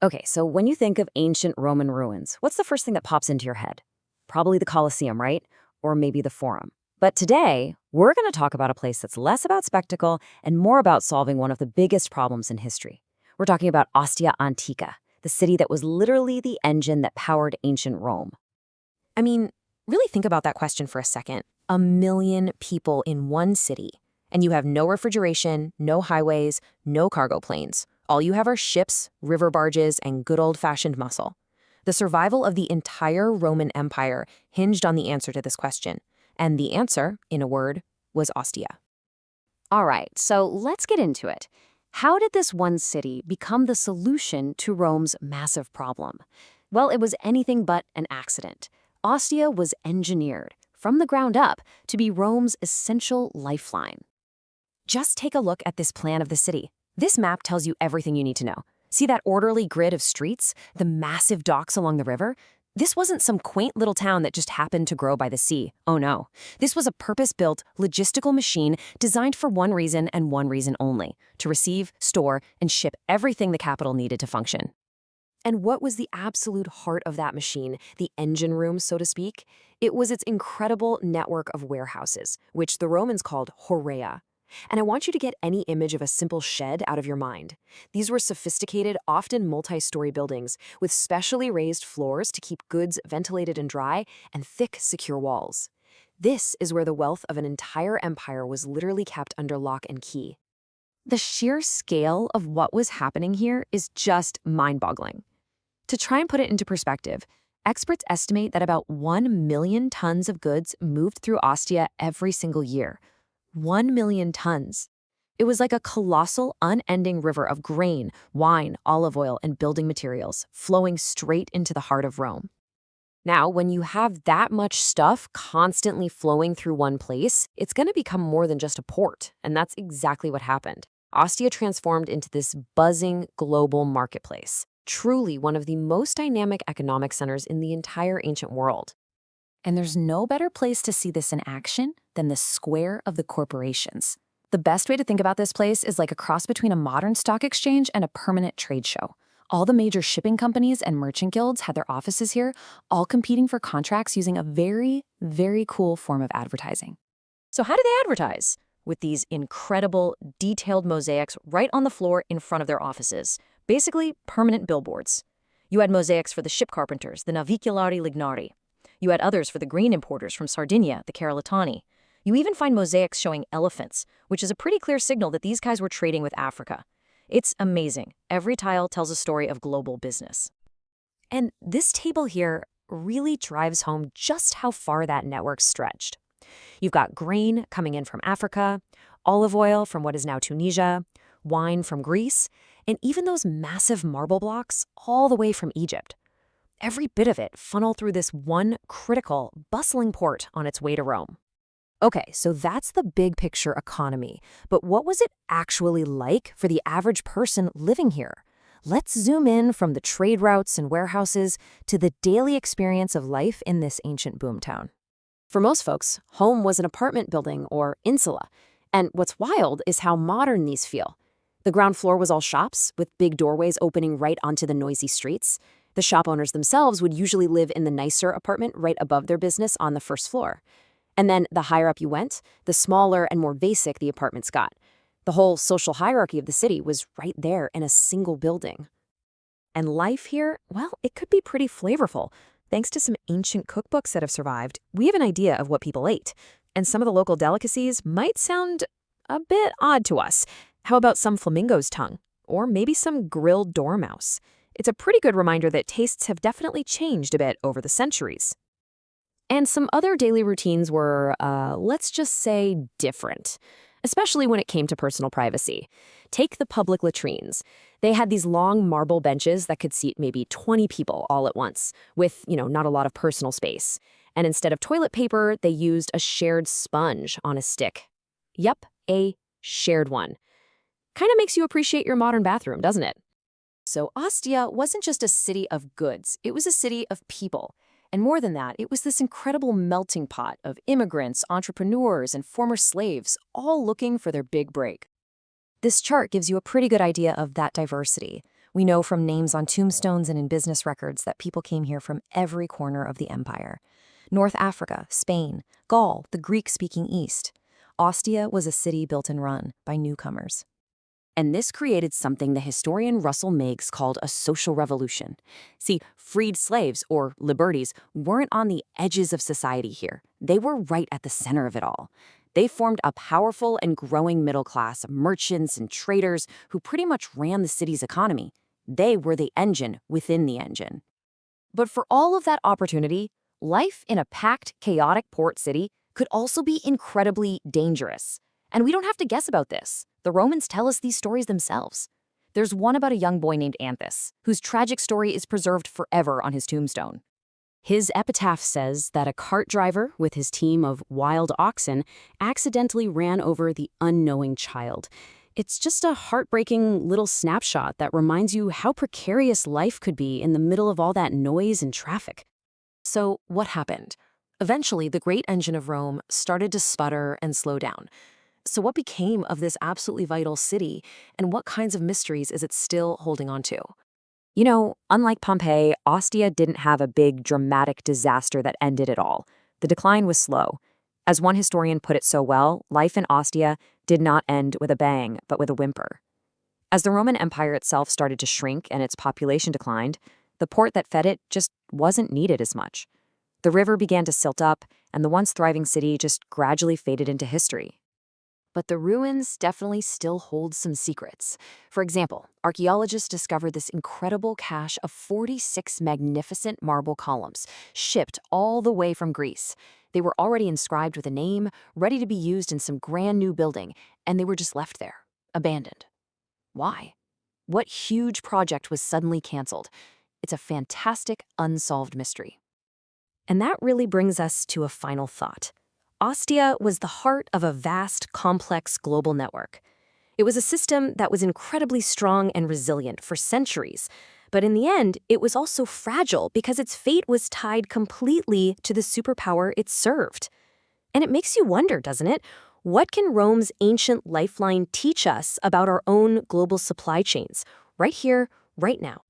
Okay, so when you think of ancient Roman ruins, what's the first thing that pops into your head? Probably the Colosseum, right? Or maybe the Forum. But today, we're going to talk about a place that's less about spectacle and more about solving one of the biggest problems in history. We're talking about Ostia Antica, the city that was literally the engine that powered ancient Rome. I mean, really think about that question for a second. 1 million people in one city, and you have no refrigeration, no highways, no cargo planes. All you have are ships, river barges, and good old-fashioned muscle. The survival of the entire Roman Empire hinged on the answer to this question. And the answer, in a word, was Ostia. All right, so let's get into it. How did this one city become the solution to Rome's massive problem? Well, it was anything but an accident. Ostia was engineered, from the ground up, to be Rome's essential lifeline. Just take a look at this plan of the city. This map tells you everything you need to know. See that orderly grid of streets, the massive docks along the river? This wasn't some quaint little town that just happened to grow by the sea. Oh no. This was a purpose-built, logistical machine designed for one reason and one reason only: to receive, store, and ship everything the capital needed to function. And what was the absolute heart of that machine, the engine room, so to speak? It was its incredible network of warehouses, which the Romans called horrea. And I want you to get any image of a simple shed out of your mind. These were sophisticated, often multi-story buildings with specially raised floors to keep goods ventilated and dry, and thick, secure walls. This is where the wealth of an entire empire was literally kept under lock and key. The sheer scale of what was happening here is just mind-boggling. To try and put it into perspective, experts estimate that about 1 million tons of goods moved through Ostia every single year. 1 million tons. It was like a colossal, unending river of grain, wine, olive oil, and building materials flowing straight into the heart of Rome. Now, when you have that much stuff constantly flowing through one place, it's going to become more than just a port, and that's exactly what happened. Ostia transformed into this buzzing global marketplace, truly one of the most dynamic economic centers in the entire ancient world. And there's no better place to see this in action than the square of the corporations. The best way to think about this place is like a cross between a modern stock exchange and a permanent trade show. All the major shipping companies and merchant guilds had their offices here, all competing for contracts using a very, very cool form of advertising. So how do they advertise? With these incredible, detailed mosaics right on the floor in front of their offices. Basically, permanent billboards. You had mosaics for the ship carpenters, the naviculari lignari. You had others for the grain importers from Sardinia, the Carolatani. You even find mosaics showing elephants, which is a pretty clear signal that these guys were trading with Africa. It's amazing. Every tile tells a story of global business. And this table here really drives home just how far that network stretched. You've got grain coming in from Africa, olive oil from what is now Tunisia, wine from Greece, and even those massive marble blocks all the way from Egypt. Every bit of it funneled through this one critical, bustling port on its way to Rome. Okay, so that's the big picture economy. But what was it actually like for the average person living here? Let's zoom in from the trade routes and warehouses to the daily experience of life in this ancient boomtown. For most folks, home was an apartment building or insula. And what's wild is how modern these feel. The ground floor was all shops, with big doorways opening right onto the noisy streets. The shop owners themselves would usually live in the nicer apartment right above their business on the first floor. And then the higher up you went, the smaller and more basic the apartments got. The whole social hierarchy of the city was right there in a single building. And life here, well, it could be pretty flavorful. Thanks to some ancient cookbooks that have survived, we have an idea of what people ate. And some of the local delicacies might sound a bit odd to us. How about some flamingo's tongue? Or maybe some grilled dormouse? It's a pretty good reminder that tastes have definitely changed a bit over the centuries. And some other daily routines were, let's just say, different, especially when it came to personal privacy. Take the public latrines. They had these long marble benches that could seat maybe 20 people all at once, with, not a lot of personal space. And instead of toilet paper, they used a shared sponge on a stick. Yep, a shared one. Kind of makes you appreciate your modern bathroom, doesn't it? So Ostia wasn't just a city of goods, it was a city of people. And more than that, it was this incredible melting pot of immigrants, entrepreneurs, and former slaves, all looking for their big break. This chart gives you a pretty good idea of that diversity. We know from names on tombstones and in business records that people came here from every corner of the empire. North Africa, Spain, Gaul, the Greek-speaking East. Ostia was a city built and run by newcomers. And this created something the historian Russell Meigs called a social revolution. See, freed slaves, or liberties, weren't on the edges of society here. They were right at the center of it all. They formed a powerful and growing middle class of merchants and traders who pretty much ran the city's economy. They were the engine within the engine. But for all of that opportunity, life in a packed, chaotic port city could also be incredibly dangerous. And we don't have to guess about this. The Romans tell us these stories themselves. There's one about a young boy named Anthus, whose tragic story is preserved forever on his tombstone. His epitaph says that a cart driver with his team of wild oxen accidentally ran over the unknowing child. It's just a heartbreaking little snapshot that reminds you how precarious life could be in the middle of all that noise and traffic. So what happened? Eventually, the great engine of Rome started to sputter and slow down. So what became of this absolutely vital city, and what kinds of mysteries is it still holding on to? You know, unlike Pompeii, Ostia didn't have a big, dramatic disaster that ended it all. The decline was slow. As one historian put it so well, life in Ostia did not end with a bang, but with a whimper. As the Roman Empire itself started to shrink and its population declined, the port that fed it just wasn't needed as much. The river began to silt up, and the once thriving city just gradually faded into history. But the ruins definitely still hold some secrets. For example, archaeologists discovered this incredible cache of 46 magnificent marble columns, shipped all the way from Greece. They were already inscribed with a name, ready to be used in some grand new building, and they were just left there, abandoned. Why? What huge project was suddenly canceled? It's a fantastic, unsolved mystery. And that really brings us to a final thought. Ostia was the heart of a vast, complex global network. It was a system that was incredibly strong and resilient for centuries, but in the end, it was also fragile because its fate was tied completely to the superpower it served. And it makes you wonder, doesn't it? What can Rome's ancient lifeline teach us about our own global supply chains, right here, right now?